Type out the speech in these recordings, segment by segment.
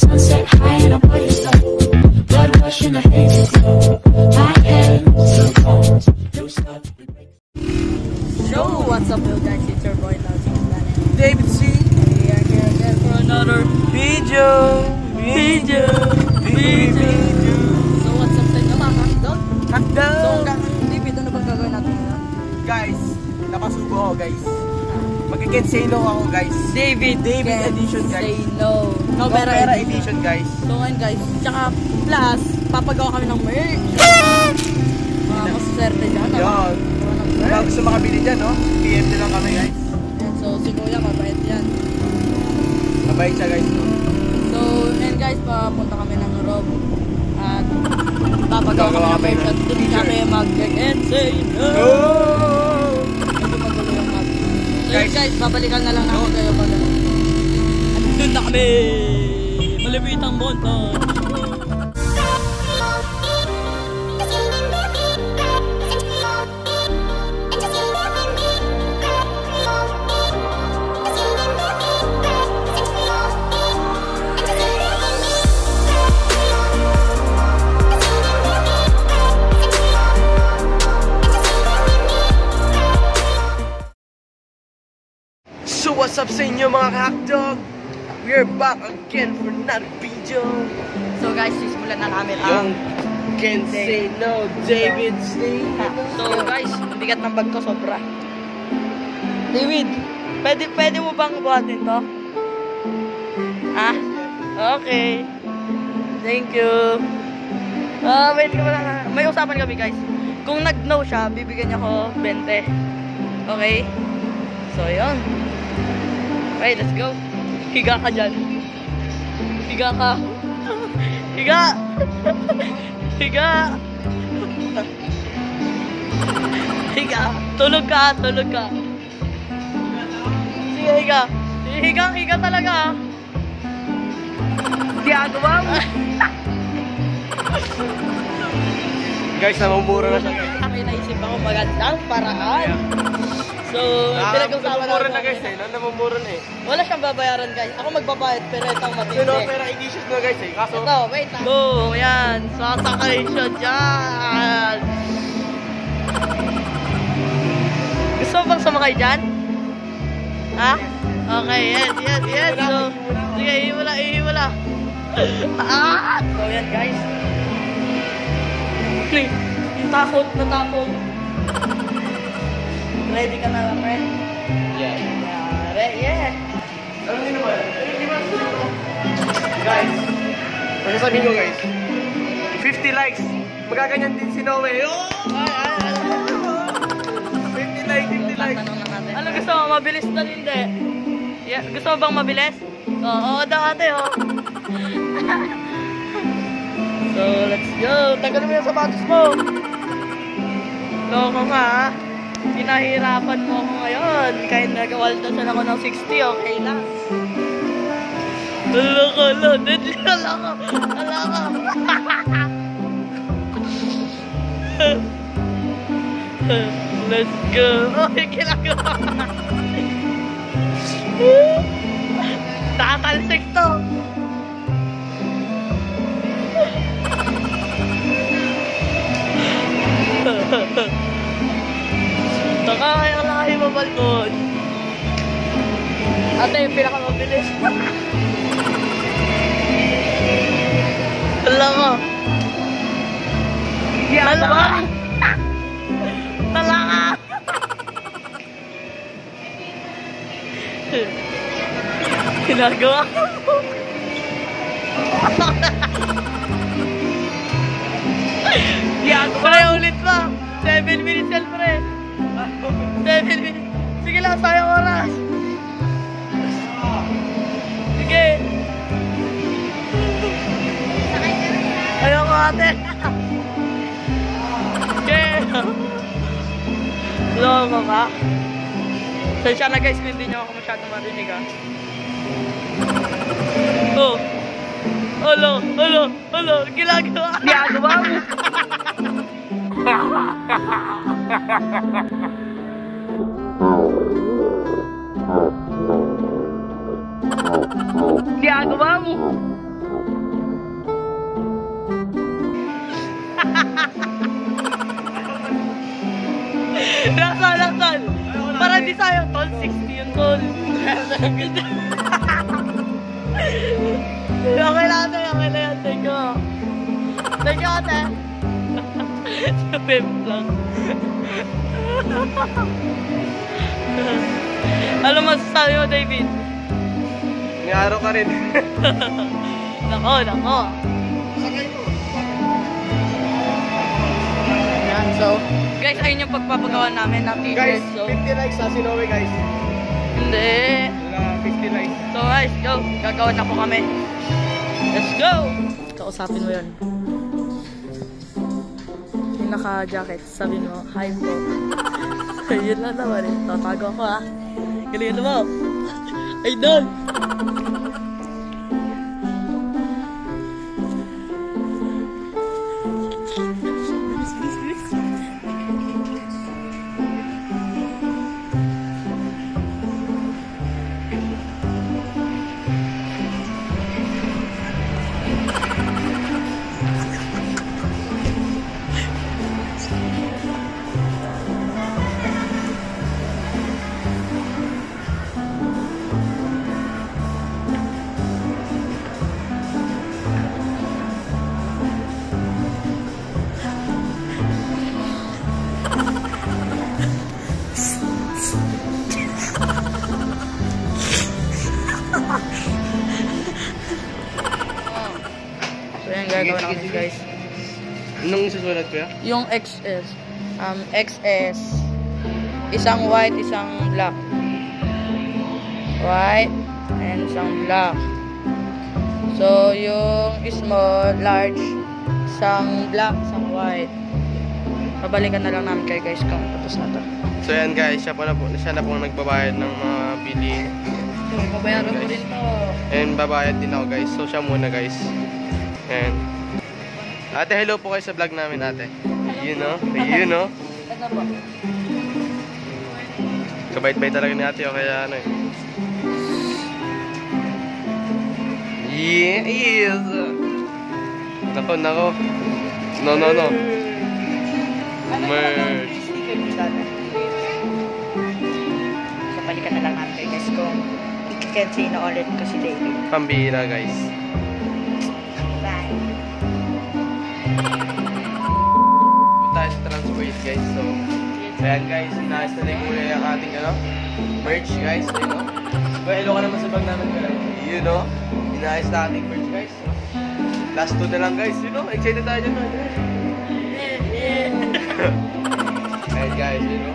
Sunset high and I'm by your side. Blood rush in the haze glow. My hands to the phones. New stuff we make. So, what's up guys? It's your boy David C. We are here again for another Video. So, what's up sa inyo mga kakdog? Hakdog. So, David, ano bang gagawin natin ngayon? Guys, napasubo ako guys. Mag-again say no ako guys. David edition guys. Say no. No pera edition guys. So, ngayon guys, tsaka plus, papagawa kami ng merch. Masaswerte dyan. Yun. Kung gusto makabili dyan, no? PM nyo lang kami guys. So, si Kuya, mabait yan. Mabait siya guys. So, ngayon guys, papunta kami ng Rob. At papagawa kami ng merch. At doon kami mag-again say no. Medyo magulo yung mag. So, guys, babalikan na lang namin kayo pag ano. At doon na kami. Malipitang montage. So what's up sa inyo mga ka-hakdog? We're back again for another video. So guys, sisimulan na namin Yung Can't Say No, David C. So guys, bigat ng bag ko sobra. David, pwede mo bang buhatin to? Ah? Okay. Thank you. Wait ka lang. May usapan kami guys. Kung nag-no siya, bibigyan niya ko 20. Okay? So yun. Okay, let's go. Higa ka dyan. Higa ka. Higa! Higa! Higa! Tulog ka, tulog ka. Sige, higa. Higa talaga. Ginagawa mo. Guys, namumura na siya. May naisip ako magandang paraan. So, pinag-usapan na guys eh. Namumura na eh. Wala siyang babayaran guys. Ako magbabayad pero ito ang matindi. No pera edition na guys eh. Kaso ito, wait lang. Go, yan. Sasakay siya dyan. Gusto mo bang sumakay dyan? Ha? Okay, yes. So, sige, ihimula. So, yan guys. Natakot. Ready ka na, friend? yeah. Yeah. Ano din naman? Guys, sasabihin ko guys, 50 likes, magaganyan din si Noe. 50 likes. Ano gusto mo? Mabilis na hindi? Yeah. Gusto mo bang mabilis? Oo daw ate, oh. So, let's go. Tagalin mo yung sapatos mo. Loko ka, ha? Pinahirapan mo ako ngayon. Kahit nagawaldasan ako ng 60, okay lang. Alaka. Let's go. Okay, kinagawa. Tatalsik to. Kaya mo balkon. Ate, yung pinakamabilis. Talaka. Talaka. Ginagawa ko. Pre, ulit pa. 7 minutes yan, pre. 7 minutes. Sige lang, sayang oras. Sige. Ayaw ko ate. Sige. Loko ka. Sensya na guys, kung hindi nyo ako masyadong marinig ha. Oh. Alo. Ginagawa mo. Ginagawa mo. Lakal. Para di sayang, tol. 60 yun, tol. Okay lang, ate. Okay na yan. Thank you. Thank you, ate. Sa pep lang. Ano masasabi mo, David? May araw ka rin. Nako. Sakay mo. Yan, so, guys, ayun yung pagpapagawa namin ng Guys, t-shirt. So, 50 likes sa Sinowe guys. hindi. Wala, 50 likes. So guys, go. Gagawa na po kami. Let's go! Kausapin mo yun. Yung naka-jacket, sabi mo, hi po. Yun lang naman eh. Tatago ako ah. Galingan mo. Idol! So yan gagawin namin guys. Anong isusulat ko ya? Yung XS. XS. Isang white, isang black. White and isang black. So yung small, large, isang black, isang white. Babalikan na lang namin kayo guys kung tapos na to. So yan guys, siya na po nagbabayad ng mga bilihin. So babayaran ko rin to. And babayad din ako guys. So siya muna guys. And ate, hello po kayo sa vlog namin ate. You know? Ano po? Kabait-bait talaga ni ate o kaya ano eh. Yes! Nako. No. Merch. So balikan na lang namin kayo guys kung i-cancel na ulit ko si David. Pambira guys. Bye! Tayo sa Transpoint guys. So, ayan guys, inaayos na lang muna yung ating merch guys. You know? So, hello ka naman sa vlog namin guys. You know? Inaayos na ating merch guys. So, last 2 na lang guys. You know? Excited tayo dyan. Ayan guys, you know?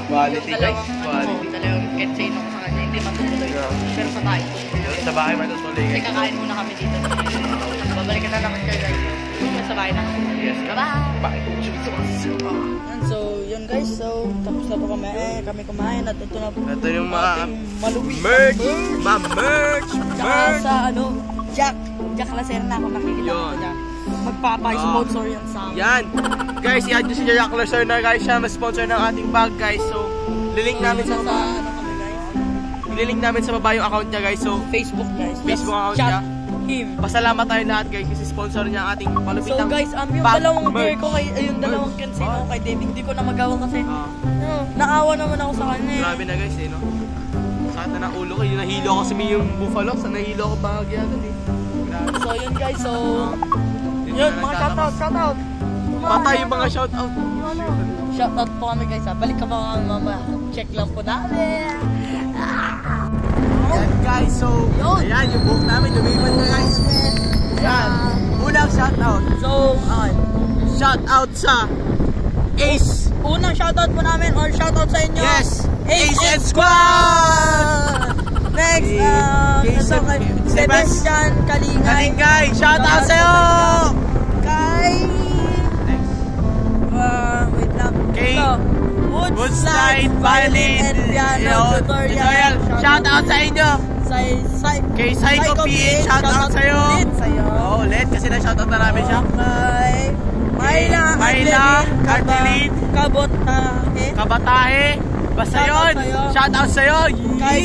Quality guys. Quality. Dalawang cancel ko sa kanya. Hindi matutuloy. Yeah. Pero sa tayo. Sa bahay matutuloy Kasi guys. kakain muna kami dito. Babalikan na naman kayo guys. Sa bahay na. Yes. Bye-bye! Bye. So, yun guys. So, tapos na po kami. Kami kumain at ito na po. Ito yung mga maluwis merch. Merch. Tsaka sa Jack Lacerna kung nakikita Yun. ko dyan. Magpapa-sponsor yan sa amin. Yan. Guys, i-add nyo si Jack Lacerna guys. Siya mas-sponsor ng ating bag guys. So, lilink namin sa ano kami guys? Ililink namin sa baba yung account niya guys. So, Facebook guys. Facebook account Chat niya. him. Pasalamat tayo lahat guys kasi sponsor niya ang ating So malupitang guys, yung bag dalawang beer merch. ko kay yung dalawang cancel ko kay David, hindi ko na magawa kasi naawa naman ako sa kanya. Grabe na guys eh no. Sakit na ng ulo ko. Yung nahilo ako sa yung buffalo. Sa nahilo ako bahagya doon eh. Grabe. So yun guys, so yun mga shoutout. Patay yung mga shoutout. Shoutout po kami guys ha. Balik ka pa mama. Check lang po namin. Yan guys, so ayan yung book namin. Lumipat na guys. Ayan. Unang shoutout. So, Shoutout sa Ace. unang shoutout po namin or shoutout sa inyo. Yes. Ace and Squad! Next, ito kay Sebastian Kalingay. Kalingay, shoutout sa'yo! Kay... wait lang. Kay Ito, Woodslide Violin and Piano Tutorial. Shoutout sa inyo! Kay Psycho PH, shoutout sa'yo! Oo, ulit kasi na-shoutout na namin siya. Kay Myla Artelin Kabatahe. Basta yun! Shoutout sa'yo! Kay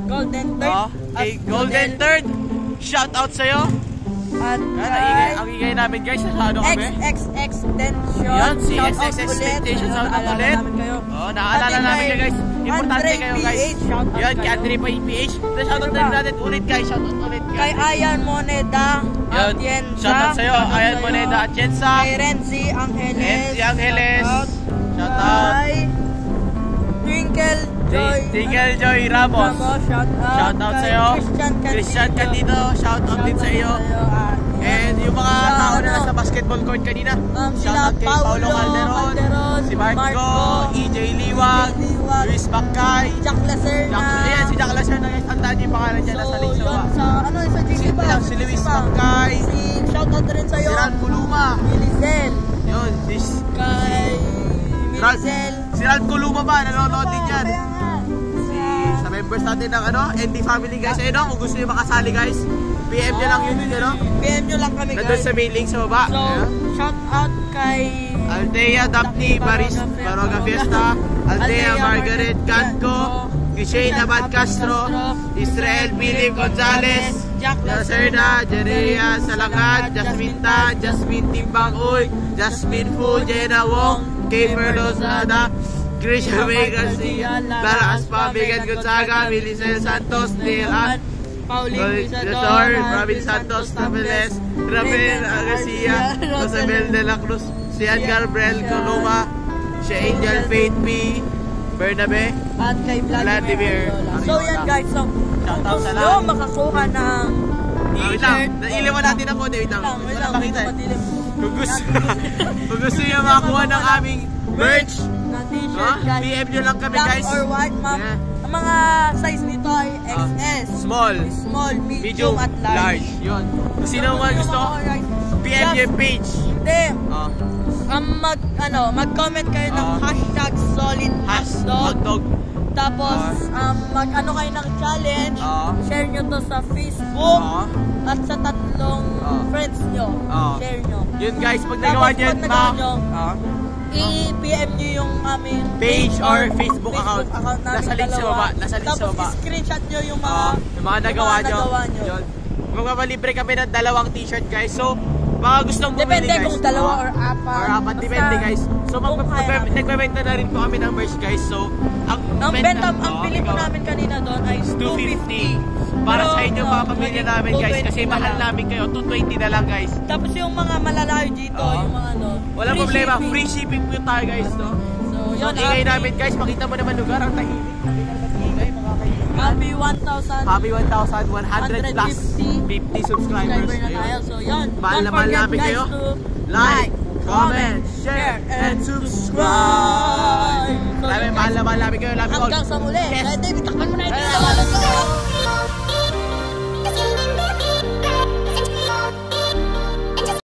Golden Third. Kay Golden Third, shoutout sa'yo! At Yan, ang ingay namin guys, ano kami? XXXTension. Yan, si Shout out XXXTension, ulit. shout out Naalala ulit. namin kayo. Oh, naalala Pati namin kay kayo guys. Importante Andre kayo guys. PH, shout out Yan, kay kayo. Andre PH. Shout out Sino din ba? natin ulit guys. Shout out ulit. Kay Ayan Moneda Yan, Atienza. shout out sa'yo. Ayan, Moneda Atienza. Kay Renzi Angeles. Renzi Angeles. Shout out. Kay Twinkle Joy. Tigel Joy Ramos. Shout out. Shout out Kay sa'yo. Christian Christian Candido. Shout out din sa iyo. And yung mga tao na nasa basketball court kanina. Sila Shout out kay Paulo Calderon, si Marco, EJ Liwag, Luis Bacay, Jack Lacerna. Ayan, si Jack Lacerna guys. Tandaan niyo yung pangalan dyan nasa link sa baba. Sa GC ba? Si Luis Bacay, Shout out rin si sa'yo. Ran Kuluma. Milizel. Yun, Kay Milizel. si Ran Kuluma ba? Nanonood din dyan. Kaya nga. Sa members natin ng ND family guys. Ayun o, kung gusto nyo makasali guys, PM nyo lang yun yun o. PM nyo lang kami Nandun guys. sa main link sa baba. So, Ayan. shout out kay Althea Daphne Baroga Fiesta, Althea Margaret Canco, Kishain Abad Castro, Israel Philip Gonzalez, Jack Lacerna, Jerea Salangad, Jasmine Ta, Jasmine Timbang Uy, Jasmine Fu, Jenna Wong, Kay Lozada, Grisha May Garcia, Lara Aspa, Megan Gonzaga, Milicel Santos, Neil Ann, Pauline Isador, Robin Santos, Tabeles, Rafael Garcia, Rosabel de la Cruz, si Edgar Brel Coloma, si Angel Faith P, Bernabe, at kay Vladimir. So yan guys, so Shout out kung sa gusto lahat. makakuha ng Wait lang, t-shirt, nailiwan natin ako, wait lang. wait Wala lang, makita eh. madilim. Kung gusto nyo makakuha ng aming merch, na t-shirt guys, PM nyo lang kami black guys. or white, ma'am. Yeah. Ang mga size nito ay XS, Small, small, medium, medium, at large. large. Yun. Kung sino man gusto, PM nyo yung page. Hindi, Oh. mag-comment kayo ng hashtag solid hotdog. Hotdog. Tapos, mag-ano kayo ng challenge, share nyo to sa Facebook, at sa tatlong friends nyo, share nyo. Yun guys, pag Tapos, nagawa nyo, pag nagawa nyo, Ah. i-PM nyo yung aming Page or Facebook account. namin Nasa link sa dalawa. baba, nasa link sa Tapos, baba. screenshot nyo yung mga, Yung mga nagawa nyo. Yun. Magpapalibre kami ng 2 t-shirt guys. So, mga gustong bumili depende guys. kung 2 or 4. Or 4, depende guys. So, nagbebenta na rin po kami ng merch guys. So, ang Ang pili po namin kanina doon ay 250. Para sa inyo mga pamilya namin guys. Kasi 220 mahal na lang. namin kayo. 220 na lang guys. Tapos yung mga malalayo dito, yung mga Walang free problema. shipping. Free shipping po tayo guys. No? So, So, yun, ingay namin guys. Makita mo naman lugar. Ang tahimik. Sabi na mag-ingay mga kaibigan. Happy 1,000 Happy 1,100 plus 50 subscribers. subscriber na tayo. So, yun. Mahal na Don't mahal forget, namin guys, kayo. to Like, comment, share, and subscribe. So, Maraming yun, mahal na mahal namin kayo. Love you all. hanggang sa muli. Yes. David, takpan mo na ito.